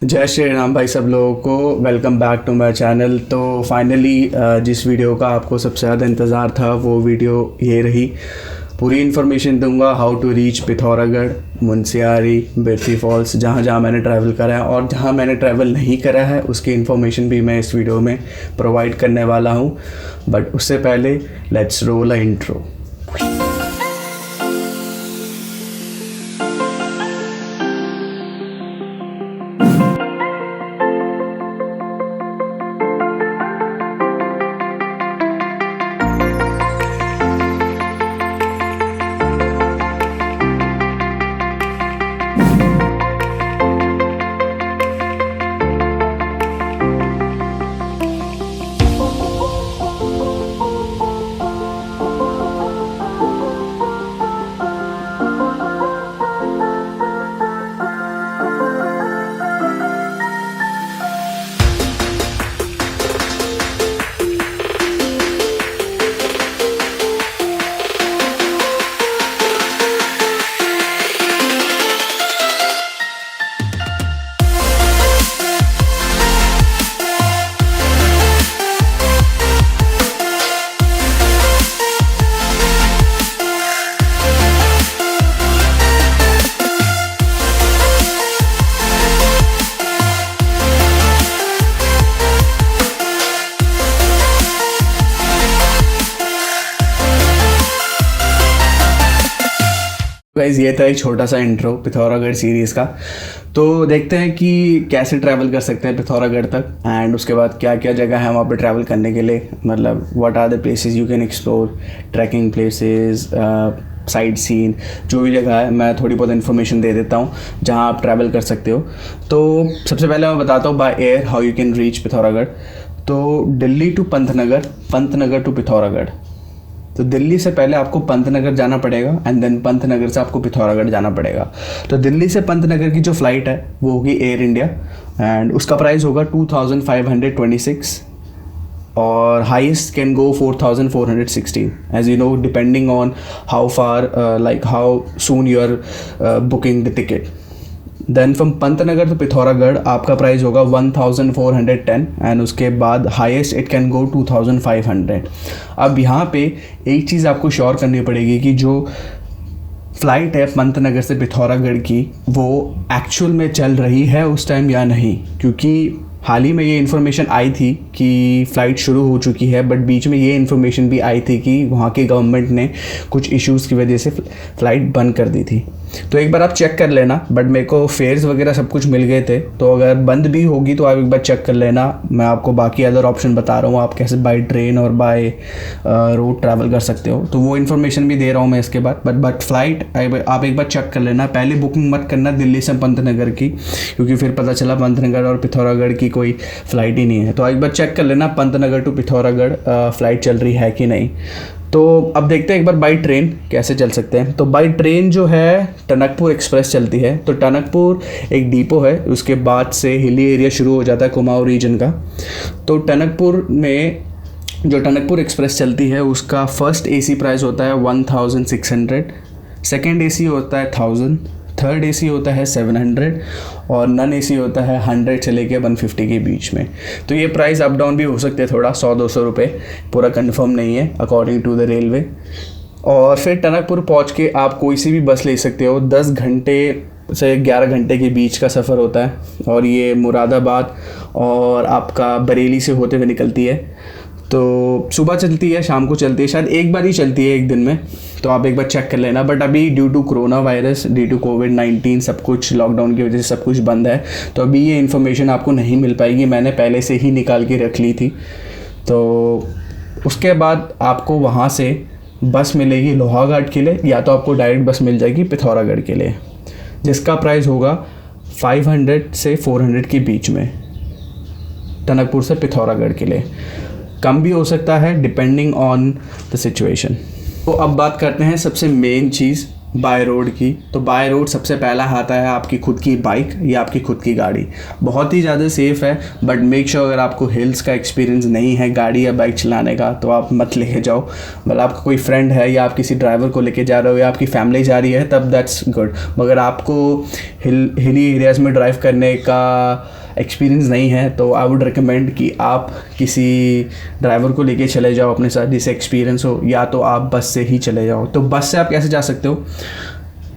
जय श्री राम भाई सब लोगों को। Welcome back to my channel. तो फाइनली जिस वीडियो का आपको सबसे ज़्यादा इंतज़ार था वो वीडियो ये रही। पूरी इन्फॉर्मेशन दूंगा how to reach Pithoragarh, Munsiyari, Birthi falls, जहाँ जहाँ मैंने ट्रैवल करा है और जहाँ मैंने ट्रैवल नहीं करा है उसकी इन्फॉर्मेशन भी मैं इस वीडियो में प्रोवाइड करने वाला हूँ। बट उससे पहले let's roll a intro. Guys ये था एक छोटा सा इंट्रो पिथौरागढ़ सीरीज़ का। तो देखते हैं कि कैसे ट्रैवल कर सकते हैं पिथौरागढ़ तक एंड उसके बाद क्या क्या जगह है वहाँ पे ट्रैवल करने के लिए। मतलब what are the places you can explore, trekking places, sight seen, जो भी जगह है मैं थोड़ी बहुत इन्फॉर्मेशन दे देता हूँ जहाँ आप ट्रैवल कर सकते हो। तो सबसे पहले मैं बताता हूँ by air how you can reach Pithoragarh. तो दिल्ली टू पंतनगर, पंतनगर टू पिथौरागढ़। तो दिल्ली से पहले आपको पंतनगर जाना पड़ेगा एंड देन पंतनगर से आपको पिथौरागढ़ जाना पड़ेगा। तो दिल्ली से पंतनगर की जो फ़्लाइट है वो होगी एयर इंडिया एंड उसका प्राइस होगा 2526 और highest can go 4416 as you know, depending on how far like how soon you are booking the ticket. Then from Pantnagar to Pithoragarh आपका प्राइस होगा 1410 एंड उसके बाद हाईएस्ट इट कैन गो 2500। अब यहाँ पे एक चीज़ आपको श्योर करनी पड़ेगी कि जो फ़्लाइट है पंतनगर से पिथौरागढ़ की वो एक्चुअल में चल रही है उस टाइम या नहीं, क्योंकि हाल ही में ये इन्फॉर्मेशन आई थी कि फ़्लाइट शुरू हो चुकी है बट बीच में ये इन्फॉर्मेशन भी आई थी कि वहाँ के गवर्नमेंट ने कुछ इश्यूज़ की वजह से फ़्लाइट बंद कर दी थी। तो एक बार आप चेक कर लेना। बट मेरे को फेयर्स वगैरह सब कुछ मिल गए थे, तो अगर बंद भी होगी तो आप एक बार चेक कर लेना। मैं आपको बाकी अदर ऑप्शन बता रहा हूँ, आप कैसे बाय ट्रेन और बाय रोड ट्रैवल कर सकते हो, तो वो इन्फॉर्मेशन भी दे रहा हूँ मैं इसके बाद। बट फ़्लाइट आप एक बार चेक कर लेना। पहले बुकिंग मत करना दिल्ली से पंतनगर की, क्योंकि फिर पता चला पंतनगर और पिथौरागढ़ की कोई फ़्लाइट ही नहीं है। तो एक बार चेक कर लेना पंतनगर टू पिथौरागढ़ फ़्लाइट चल रही है कि नहीं। तो अब देखते हैं एक बार बाई ट्रेन कैसे चल सकते हैं। तो बाई ट्रेन जो है टनकपुर एक्सप्रेस चलती है। तो टनकपुर एक डिपो है, उसके बाद से हिली एरिया शुरू हो जाता है कुमाऊं रीजन का। तो टनकपुर में जो टनकपुर एक्सप्रेस चलती है उसका फर्स्ट एसी प्राइस होता है 1600, सेकेंड एसी होता है 1000, थर्ड एसी होता है 700 और नॉन एसी होता है 100 से लेके 150 के बीच में। तो ये प्राइस अप डाउन भी हो सकते हैं, थोड़ा 100-200 रुपये, पूरा कंफर्म नहीं है अकॉर्डिंग टू द रेलवे। और फिर टनकपुर पहुंच के आप कोई सी भी बस ले सकते हो। 10 घंटे से 11 घंटे के बीच का सफ़र होता है और ये मुरादाबाद और आपका बरेली से होते हुए निकलती है। तो सुबह चलती है, शाम को चलती है, शायद एक बार ही चलती है एक दिन में, तो आप एक बार चेक कर लेना। बट अभी due to corona virus, due to कोविड-19 सब कुछ लॉकडाउन की वजह से सब कुछ बंद है, तो अभी ये इन्फॉर्मेशन आपको नहीं मिल पाएगी। मैंने पहले से ही निकाल के रख ली थी। तो उसके बाद आपको वहाँ से बस मिलेगी लोहाघाट के लिए, या तो आपको डायरेक्ट बस मिल जाएगी पिथौरागढ़ के लिए, जिसका प्राइस होगा 500 से 400 के बीच में टनकपुर से पिथौरागढ़ के लिए। कम भी हो सकता है डिपेंडिंग ऑन द सिचुएशन। तो अब बात करते हैं सबसे मेन चीज़ बाय रोड की, तो बाय रोड सबसे पहला आता है आपकी खुद की बाइक या आपकी खुद की गाड़ी। बहुत ही ज़्यादा सेफ़ है, बट मेक श्योर अगर आपको हिल्स का एक्सपीरियंस नहीं है गाड़ी या बाइक चलाने का तो आप मत लेके जाओ। मतलब आपका कोई फ्रेंड है या आप किसी ड्राइवर को लेके जा रहे हो या आपकी फैमिली जा रही है तब दैट्स गुड, मगर आपको हिली एरियाज़ में ड्राइव करने का एक्सपीरियंस नहीं है तो आई वुड रिकमेंड कि आप किसी ड्राइवर को लेके चले जाओ अपने साथ जिससे एक्सपीरियंस हो, या तो आप बस से ही चले जाओ। तो बस से आप कैसे जा सकते हो,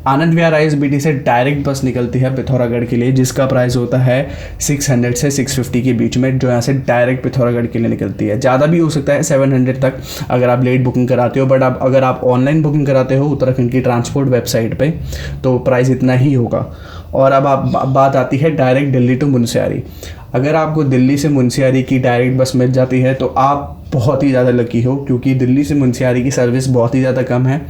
आनंद विहार ISBT से डायरेक्ट बस निकलती है पिथौरागढ़ के लिए जिसका प्राइस होता है 600 से 650 के बीच में, जो यहाँ से डायरेक्ट पिथौरागढ़ के लिए निकलती है। ज़्यादा भी हो सकता है 700 तक अगर आप लेट बुकिंग कराते हो, बट अगर आप ऑनलाइन बुकिंग कराते हो उत्तराखंड की ट्रांसपोर्ट वेबसाइट पे तो प्राइस इतना ही होगा। और अब बात आती है डायरेक्ट दिल्ली टू मुंसियारी। अगर आपको दिल्ली से मुंसियारी की डायरेक्ट बस मिल जाती है तो आप बहुत ही ज़्यादा लकी हो, क्योंकि दिल्ली से मुंसियारी की सर्विस बहुत ही ज़्यादा कम है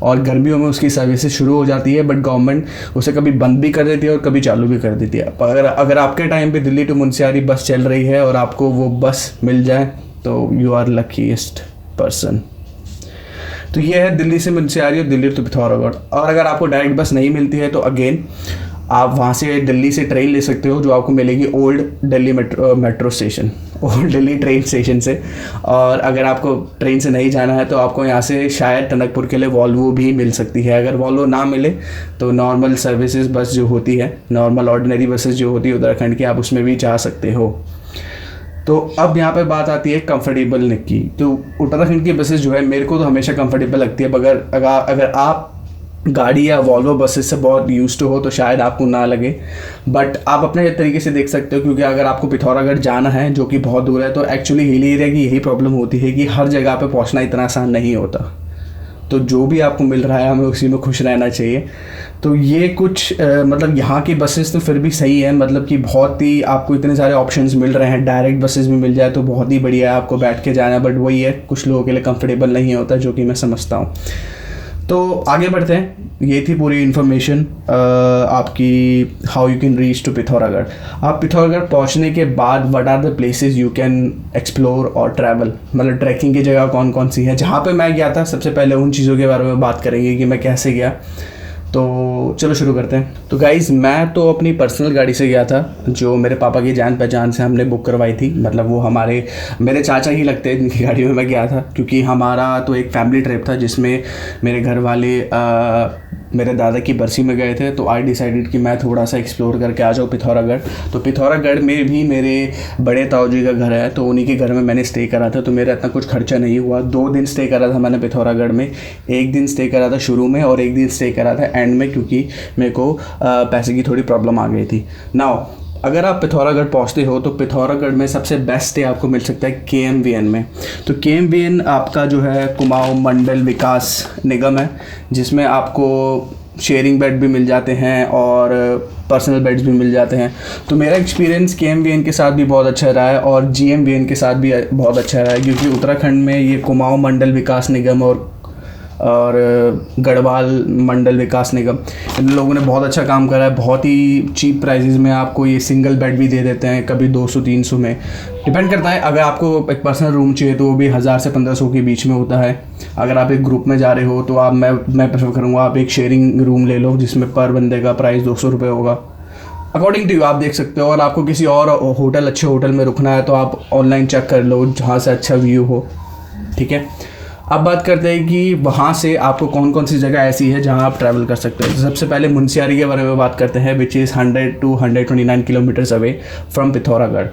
और गर्मियों में उसकी सर्विसेज शुरू हो जाती है, बट गवर्नमेंट उसे कभी बंद भी कर देती है और कभी चालू भी कर देती है। अगर आपके टाइम पे दिल्ली टू मुंसियारी बस चल रही है और आपको वो बस मिल जाए तो यू आर लकीएस्ट पर्सन। तो ये है दिल्ली से मुंसियारी और दिल्ली टू पिथौरागढ़। और अगर आपको डायरेक्ट बस नहीं मिलती है तो अगेन आप वहाँ से दिल्ली से ट्रेन ले सकते हो जो आपको मिलेगी old Delhi metro station, old Delhi train station से। और अगर आपको ट्रेन से नहीं जाना है तो आपको यहाँ से शायद टनकपुर के लिए वॉल्वो भी मिल सकती है। अगर वॉल्वो ना मिले तो नॉर्मल सर्विसेज बस जो होती है, नॉर्मल ऑर्डिनरी बसेस जो होती है उत्तराखंड की, आप उसमें भी जा सकते हो। तो अब यहाँ पे बात आती है कंफर्टेबल की। तो उत्तराखंड की बसेस जो है मेरे को तो हमेशा कंफर्टेबल लगती है, मगर अगर आप गाड़ी या वॉल्वो बसेस से बहुत यूज टू हो तो शायद आपको ना लगे, बट आप अपने तरीके से देख सकते हो। क्योंकि अगर आपको पिथौरागढ़ जाना है जो कि बहुत दूर है तो एक्चुअली हिल एरिया की यही प्रॉब्लम होती है कि हर जगह पे पहुंचना इतना आसान नहीं होता। तो जो भी आपको मिल रहा है हमें उसी में खुश रहना चाहिए। तो ये कुछ मतलब यहाँ की बसेस तो फिर भी सही है, मतलब कि बहुत ही आपको इतने सारे ऑप्शंस मिल रहे हैं। डायरेक्ट बसेस भी मिल जाए तो बहुत ही बढ़िया है, आपको बैठ के जाना, बट वही है कुछ लोगों के लिए कंफर्टेबल नहीं होता, जो कि मैं समझता हूँ। तो आगे बढ़ते हैं। ये थी पूरी इन्फॉर्मेशन आपकी how you can reach to Pithoragarh. आप पिथौरागढ़ पहुंचने के बाद what are the places you can explore और ट्रैवल, मतलब ट्रैकिंग की जगह कौन कौन सी है। जहाँ पे मैं गया था सबसे पहले उन चीज़ों के बारे में बात करेंगे कि मैं कैसे गया। तो चलो शुरू करते हैं। तो गाइज़ मैं तो अपनी पर्सनल गाड़ी से गया था जो मेरे पापा की जान पहचान से हमने बुक करवाई थी। मतलब वो मेरे चाचा ही लगते हैं जिनकी गाड़ी में मैं गया था, क्योंकि हमारा तो एक फैमिली ट्रिप था जिसमें मेरे घर वाले मेरे दादा की बरसी में गए थे। तो आई डिसाइडेड कि मैं थोड़ा सा एक्सप्लोर करके आ जाऊँ पिथौरागढ़। तो पिथौरागढ़ में भी मेरे बड़े ताऊ जी का घर है, तो उन्हीं के घर में मैंने स्टे करा था। तो मेरा इतना कुछ खर्चा नहीं हुआ। 2 दिन स्टे करा था मैंने पिथौरागढ़ में। 1 दिन स्टे करा था शुरू में और 1 दिन स्टे करा था एंड में, क्योंकि मेरे को पैसे की थोड़ी प्रॉब्लम आ गई थी। नाउ अगर आप पिथौरागढ़ पहुंचते हो तो पिथौरागढ़ में सबसे बेस्ट स्टे आपको मिल सकता है KMVN में। तो KMVN आपका जो है कुमाऊं मंडल विकास निगम है, जिसमें आपको शेयरिंग बेड भी मिल जाते हैं और पर्सनल बेड्स भी मिल जाते हैं। तो मेरा एक्सपीरियंस KMVN के साथ भी बहुत अच्छा रहा है और GMVN के साथ भी बहुत अच्छा रहा है, क्योंकि उत्तराखंड में ये कुमाऊं मंडल विकास निगम और गढ़वाल मंडल विकास निगम, इन लोगों ने बहुत अच्छा काम करा है। बहुत ही चीप प्राइसेस में आपको ये सिंगल बेड भी दे देते हैं, कभी 200-300 में, डिपेंड करता है। अगर आपको एक पर्सनल रूम चाहिए तो वो भी 1000 से 1500 के बीच में होता है। अगर आप एक ग्रुप में जा रहे हो तो मैं प्रेफर करूँगा आप एक शेयरिंग रूम ले लो, जिसमें पर बंदे का प्राइस 200 रुपये होगा। अकॉर्डिंग टू यू आप देख सकते हो। और आपको किसी और अच्छे होटल में रुकना है तो आप ऑनलाइन चेक कर लो जहाँ से अच्छा व्यू हो, ठीक है। अब बात करते हैं कि वहाँ से आपको कौन कौन सी जगह ऐसी है जहाँ आप ट्रैवल कर सकते हो। तो सबसे पहले मुंसियारी के बारे में बात करते हैं, which is 100 to 129 kilometres away from Pithoragarh.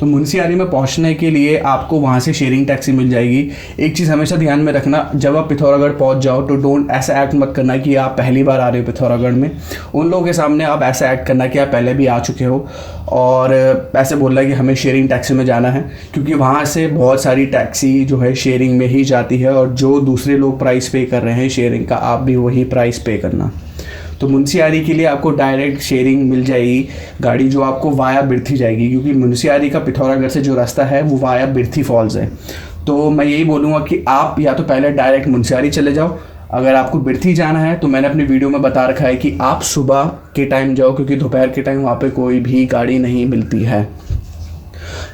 तो मुंसियारी में पहुंचने के लिए आपको वहां से शेयरिंग टैक्सी मिल जाएगी। एक चीज़ हमेशा ध्यान में रखना, जब आप पिथौरागढ़ पहुंच जाओ तो डोंट ऐसा एक्ट मत करना कि आप पहली बार आ रहे हो पिथौरागढ़ में। उन लोगों के सामने आप ऐसा एक्ट करना कि आप पहले भी आ चुके हो और ऐसे बोलना कि हमें शेयरिंग टैक्सी में जाना है, क्योंकि वहाँ से बहुत सारी टैक्सी जो है शेयरिंग में ही जाती है और जो दूसरे लोग प्राइस पे कर रहे हैं शेयरिंग का, आप भी वही प्राइस पे करना। तो मुंसियारी के लिए आपको डायरेक्ट शेयरिंग मिल जाएगी गाड़ी, जो आपको वाया बिरथी जाएगी, क्योंकि मुंसियारी का पिथौरागढ़ से जो रास्ता है वो वाया बिरथी फॉल्स है। तो मैं यही बोलूँगा कि आप या तो पहले डायरेक्ट मुंसियारी चले जाओ। अगर आपको बिरथी जाना है तो मैंने अपनी वीडियो में बता रखा है कि आप सुबह के टाइम जाओ, क्योंकि दोपहर के टाइम वहाँ पे कोई भी गाड़ी नहीं मिलती है।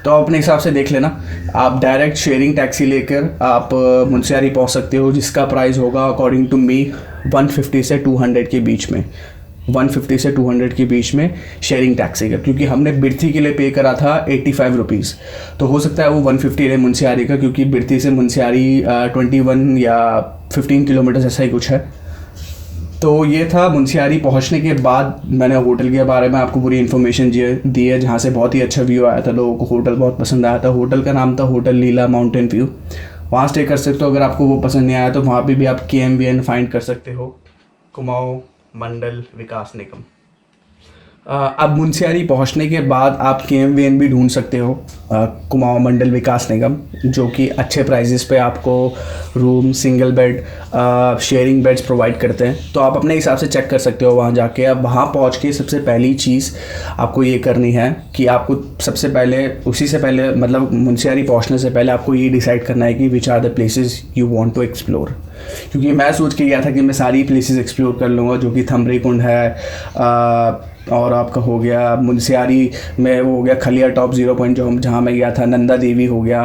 तो आप अपने हिसाब से देख लेना। आप डायरेक्ट शेयरिंग टैक्सी लेकर आप मुंसियारी पहुंच सकते हो, जिसका प्राइस होगा अकॉर्डिंग टू मी 150 से 200 के बीच में, 150 से 200 के बीच में शेयरिंग टैक्सी का, क्योंकि हमने बिरथी के लिए पे करा था 85 रुपीज़, तो हो सकता है वो 150 रहे मुंसियारी का, क्योंकि बिरथी से मुंसियारी 21 या 15 किलोमीटर ऐसा ही कुछ है। तो ये था मुंसियारी पहुंचने के बाद मैंने होटल के बारे में आपको पूरी इन्फॉर्मेशन दी है, जहाँ से बहुत ही अच्छा व्यू आया था, लोगों को होटल बहुत पसंद आया था। होटल का नाम था होटल लीला माउंटेन व्यू, वहाँ स्टे कर सकते हो। अगर आपको वो पसंद नहीं आया तो वहाँ पे भी आप KMVN फाइंड कर सकते हो, कुमाऊं मंडल विकास निगम। अब मुंसियारी पहुंचने के बाद आप KMVN भी ढूंढ सकते हो, कुमाऊं मंडल विकास निगम, जो कि अच्छे प्राइजेस पे आपको room, single bed, sharing beds provide करते हैं। तो आप अपने हिसाब से चेक कर सकते हो वहाँ जाके। अब वहाँ पहुँच के सबसे पहली चीज़ आपको ये करनी है कि आपको सबसे पहले, उसी से पहले मतलब मुंसियारी पहुँचने से पहले आपको ये डिसाइड करना है कि which are the places you want to explore. क्योंकि मैं सोच के गया था कि मैं सारी प्लेसेस एक्सप्लोर कर लूँगा, जो कि थमरी कुंड है, और आपका हो गया मुंसियारी में वो हो गया खलिया टॉप 0 पॉइंट जो जहाँ मैं गया था, नंदा देवी हो गया,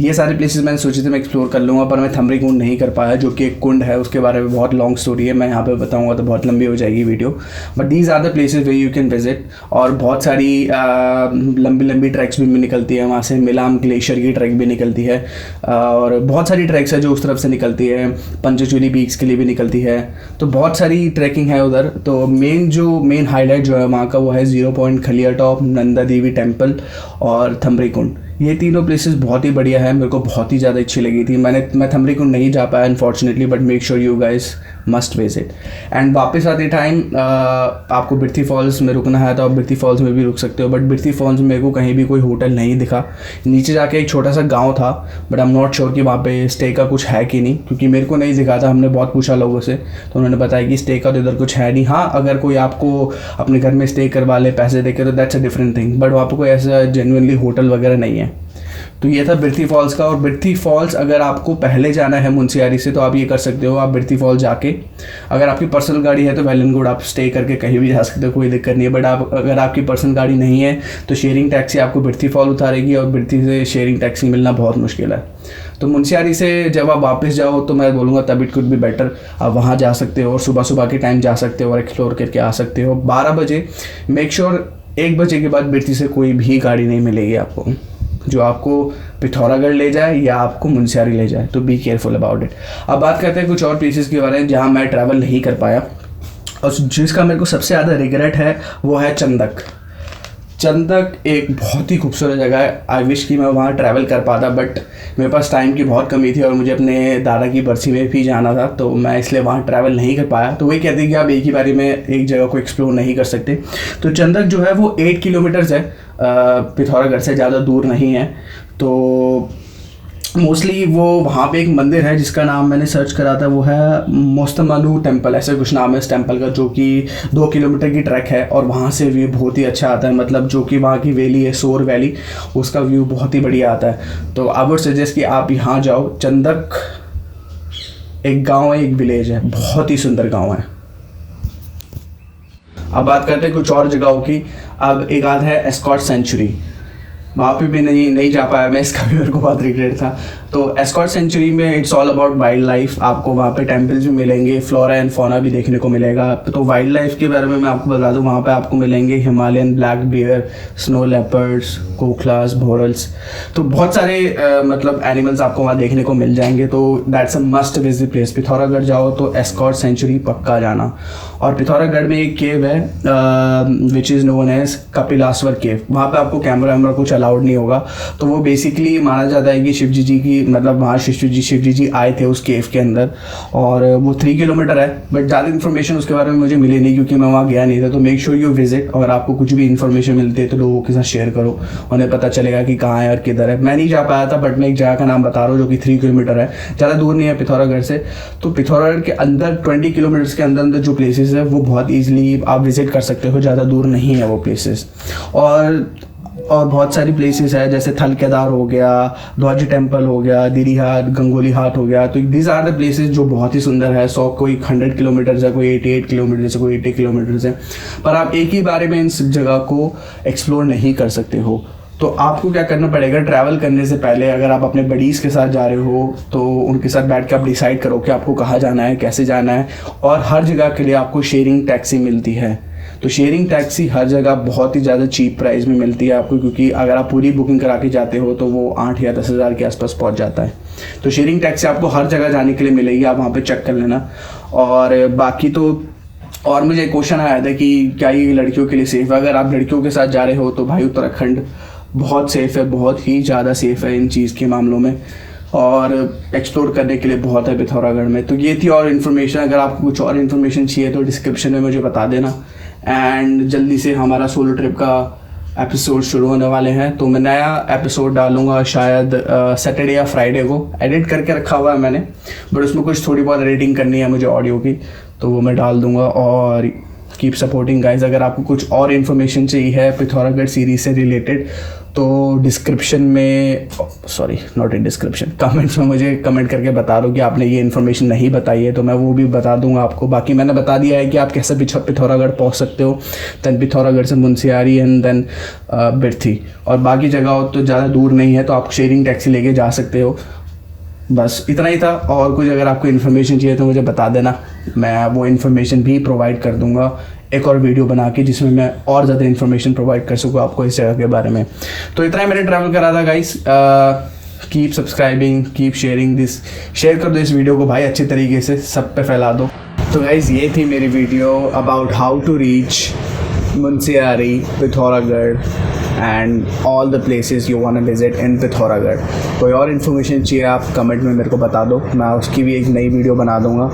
ये सारे प्लेसेस मैंने सोचे थे मैं एक्सप्लोर कर लूँगा, पर मैं थमरी कुंड नहीं कर पाया, जो कि एक कुंड है, उसके बारे में बहुत लॉन्ग स्टोरी है, मैं यहाँ पे बताऊँगा तो बहुत लंबी हो जाएगी video. But these are the places way you can visit. और बहुत सारी लंबी लंबी ट्रैक्स भी निकलती है वहाँ से, मिलाम ग्लेशियर की ट्रैक भी निकलती है, और बहुत सारी ट्रैक्स है जो उस तरफ से निकलती है, पंचचूली पीक्स के लिए भी निकलती है, तो बहुत सारी ट्रैकिंग है उधर। तो मेन हाईलाइट जो है वहाँ का वो है 0 पॉइंट, खलिया टॉप, नंदा देवी टेम्पल और थमरी कुंड। ये तीनों प्लेसेस बहुत ही बढ़िया है, मेरे को बहुत ही ज़्यादा अच्छी लगी थी। मैं थमरी कुंड नहीं जा पाया unfortunately, but make sure you guys must visit. And वापस आते टाइम आपको बिरथी फॉल्स में रुकना है तो आप बिरथी फॉल्स में भी रुक सकते हो, बट बिरथी फॉल्स में मेरे को कहीं भी कोई होटल नहीं दिखा। नीचे जाके एक छोटा सा गाँव था, but I am not sure कि वहाँ पे स्टे का कुछ है कि नहीं, क्योंकि मेरे को नहीं दिखा था। हमने बहुत पूछा लोगों से तो उन्होंने बताया कि स्टे का तो इधर कुछ है नहीं। हाँ, अगर कोई आपको अपने घर में स्टे करवा ले पैसे देके तो that's a different thing, but वहाँ पर कोई ऐसा जेन्युइनली होटल वगैरह नहीं है। तो ये था बिरथी फॉल्स का। और बिरथी फॉल्स अगर आपको पहले जाना है मुंसियारी से तो आप ये कर सकते हो, आप बिरथी फॉल्स जाके, अगर आपकी पर्सनल गाड़ी है तो वेल एंड गुड, आप स्टे करके कहीं भी जा सकते हो, कोई दिक्कत नहीं है। बट अगर आपकी पर्सनल गाड़ी नहीं है तो शेयरिंग टैक्सी आपको बिरथी फॉल उतारेगी, और बिरथी से शेयरिंग टैक्सी मिलना बहुत मुश्किल है। तो मुंसियारी से जब आप वापस जाओ तो मैं बोलूँगा तब इट कुड बी बेटर, आप वहाँ जा सकते हो और सुबह सुबह के टाइम जा सकते हो और एक्सप्लोर करके आ सकते हो। 12 बजे, मेक श्योर 1 बजे के बाद बिरथी से कोई भी गाड़ी नहीं मिलेगी आपको जो आपको पिथौरागढ़ ले जाए या आपको मुंसियारी ले जाए, तो बी केयरफुल अबाउट इट। अब बात करते हैं कुछ और प्लेसेस के बारे में जहाँ मैं ट्रैवल नहीं कर पाया, और जिसका मेरे को सबसे ज़्यादा रिग्रेट है वो है चंदक। चंदक एक बहुत ही खूबसूरत जगह है, आई विश कि मैं वहाँ ट्रैवल कर पाता, बट मेरे पास टाइम की बहुत कमी थी और मुझे अपने दादा की बरसी में भी जाना था, तो मैं इसलिए वहाँ ट्रैवल नहीं कर पाया। तो वही कहते हैं कि आप एक ही बारी में एक जगह को एक्सप्लोर नहीं कर सकते। तो चंदक जो है वो 8 किलोमीटर्स है पिथौरागढ़ से, ज़्यादा दूर नहीं है। तो मोस्टली वो वहाँ पे एक मंदिर है जिसका नाम मैंने सर्च करा था, वो है मोस्तमालू टेम्पल, ऐसे कुछ नाम है इस टेम्पल का, जो कि 2 किलोमीटर की ट्रैक है और वहाँ से व्यू बहुत ही अच्छा आता है। मतलब जो कि वहाँ की वैली है, सोर वैली, उसका व्यू बहुत ही बढ़िया आता है। तो आई वुड सजेस्ट कि आप यहाँ जाओ। चंदक एक गाँव है, एक विलेज है, बहुत ही सुंदर गाँव है। अब बात करते हैं कुछ और जगहों की। अब एक आध है एस्कॉट सेंचुरी, वहाँ पे भी नहीं जा पाया मैं, इसका भी मेरे को बहुत रिग्रेट था। तो एस्कॉट सेंचुरी में it's all about wild life, आपको वहाँ पे टेम्पल्स भी मिलेंगे, फ्लोरा एंड फौना भी देखने को मिलेगा। तो वाइल्ड लाइफ के बारे में मैं आपको बता दूँ, वहाँ पे आपको मिलेंगे Himalayan black bear, snow leopards, koklass, bharals, तो बहुत सारे मतलब एनिमल्स आपको वहाँ देखने को मिल जाएंगे। तो that's a must visit place. Pithoragarh जाओ तो एस्कॉट सेंचुरी पक्का जाना। और पिथौरागढ़ में एक केव है विच इज़ नोन एज कपिलाश्वर केव, वहाँ पे आपको कैमरा वैमरा कुछ अलाउड नहीं होगा। तो वो बेसिकली माना जाता है कि शिव जी की, मतलब वहाँ शिव जी आए थे उस केव के अंदर, और वो 3 किलोमीटर है। बट ज़्यादा इन्फॉर्मेशन उसके बारे में मुझे मिली नहीं क्योंकि मैं वहाँ गया नहीं था। तो मेक श्योर यू विजिट, और आपको कुछ भी इन्फॉर्मेशन मिलती है तो लोगों के साथ शेयर करो, उन्हें पता चलेगा कि कहाँ है और किधर है। मैं नहीं जा पाया था, बट मैं एक जगह का नाम बता रहा हूँ जो कि 3 किलोमीटर है, ज़्यादा दूर नहीं है पिथौरागढ़ से। तो पिथौरागढ़ के अंदर 20 किलोमीटर्स के अंदर जो प्लेसेस है वो बहुत ईजिली आप विजिट कर सकते हो, ज़्यादा दूर नहीं है वो प्लेसेस। और बहुत सारी प्लेसेस है, जैसे थल केदार हो गया, ध्वज टेम्पल हो गया, दिरी हाट, गंगोली हाट हो गया। तो दीज आर द प्लेसेस जो बहुत ही सुंदर है। कोई 100 किलोमीटर्स है, कोई 88 किलोमीटर्स है, कोई 80 किलोमीटर्स है, पर आप एक ही बारे में इन सब जगह को एक्सप्लोर नहीं कर सकते हो। तो आपको क्या करना पड़ेगा, ट्रैवल करने से पहले अगर आप अपने बडीज़ के साथ जा रहे हो तो उनके साथ बैठ के आप डिसाइड करो कि आपको कहाँ जाना है, कैसे जाना है। और हर जगह के लिए आपको शेयरिंग टैक्सी मिलती है। तो शेयरिंग टैक्सी हर जगह बहुत ही ज़्यादा चीप प्राइस में मिलती है आपको, क्योंकि अगर आप पूरी बुकिंग करा के जाते हो तो वो 8 या 10 हज़ार के आसपास पहुंच जाता है। तो शेयरिंग टैक्सी आपको हर जगह जाने के लिए मिलेगी, आप वहाँ पे चेक कर लेना। और बाकी तो और मुझे क्वेश्चन आया था कि क्या ये लड़कियों के लिए सेफ़ है। अगर आप लड़कियों के साथ जा रहे हो तो भाई उत्तराखंड बहुत सेफ़ है, बहुत ही ज़्यादा सेफ़ है इन चीज़ के मामलों में, और एक्सप्लोर करने के लिए बहुत है पिथौरागढ़ में। तो ये थी और इन्फॉर्मेशन। अगर आपको कुछ और इन्फॉर्मेशन चाहिए तो डिस्क्रिप्शन में मुझे बता देना। एंड जल्दी से हमारा सोलो ट्रिप का एपिसोड शुरू होने वाले हैं, तो मैं नया एपिसोड डालूंगा शायद सैटरडे या फ्राइडे को। एडिट करके रखा हुआ है मैंने, बट उसमें कुछ थोड़ी बहुत एडिटिंग करनी है मुझे ऑडियो की, तो वो मैं डाल दूंगा। और कीप सपोर्टिंग गाइज। अगर आपको कुछ और इन्फॉर्मेशन चाहिए है पिथौरागढ़ सीरीज से रिलेटेड तो डिस्क्रिप्शन में, sorry not in description, comments में मुझे कमेंट करके बता दो कि आपने ये इन्फॉर्मेशन नहीं बताई है, तो मैं वो भी बता दूंगा आपको। बाकी मैंने बता दिया है कि आप कैसे पिथौरागढ़ पहुंच सकते हो, दैन पिथौरागढ़ से मुंसियारी एंड देन बिरथी। और बाकी जगह तो ज़्यादा दूर नहीं है, तो आप शेयरिंग टैक्सी लेके जा सकते हो। बस इतना ही था। और कुछ अगर आपको इन्फॉर्मेशन चाहिए तो मुझे बता देना, मैं वो इन्फॉर्मेशन भी प्रोवाइड कर दूंगा एक और वीडियो बना के, जिसमें मैं और ज़्यादा इन्फॉर्मेशन प्रोवाइड कर सकूँ आपको इस जगह के बारे में। तो इतना ही मैंने ट्रैवल करा था guys. Keep subscribing, keep sharing this, share कर दो इस वीडियो को भाई अच्छे तरीके से, सब पे फैला दो। तो गाइस ये थी मेरी video about how to reach Munsiyari, Pithoragarh and all the places you want to visit in Pithoragarh. कोई और इन्फॉर्मेशन चाहिए आप कमेंट में मेरे को बता दो, मैं उसकी भी एक नई वीडियो बना दूंगा।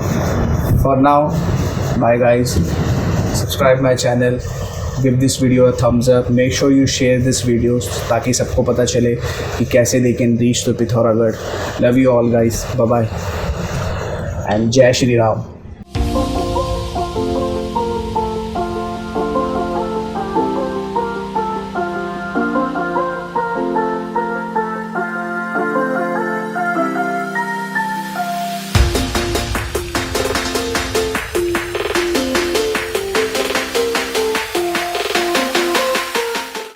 For now bye guys, subscribe my channel, give this video a thumbs up, make sure you share this video ताकि सबको पता चले कि कैसे they can reach to Pithoragarh. Love you all guys, bye bye and जय श्री राम।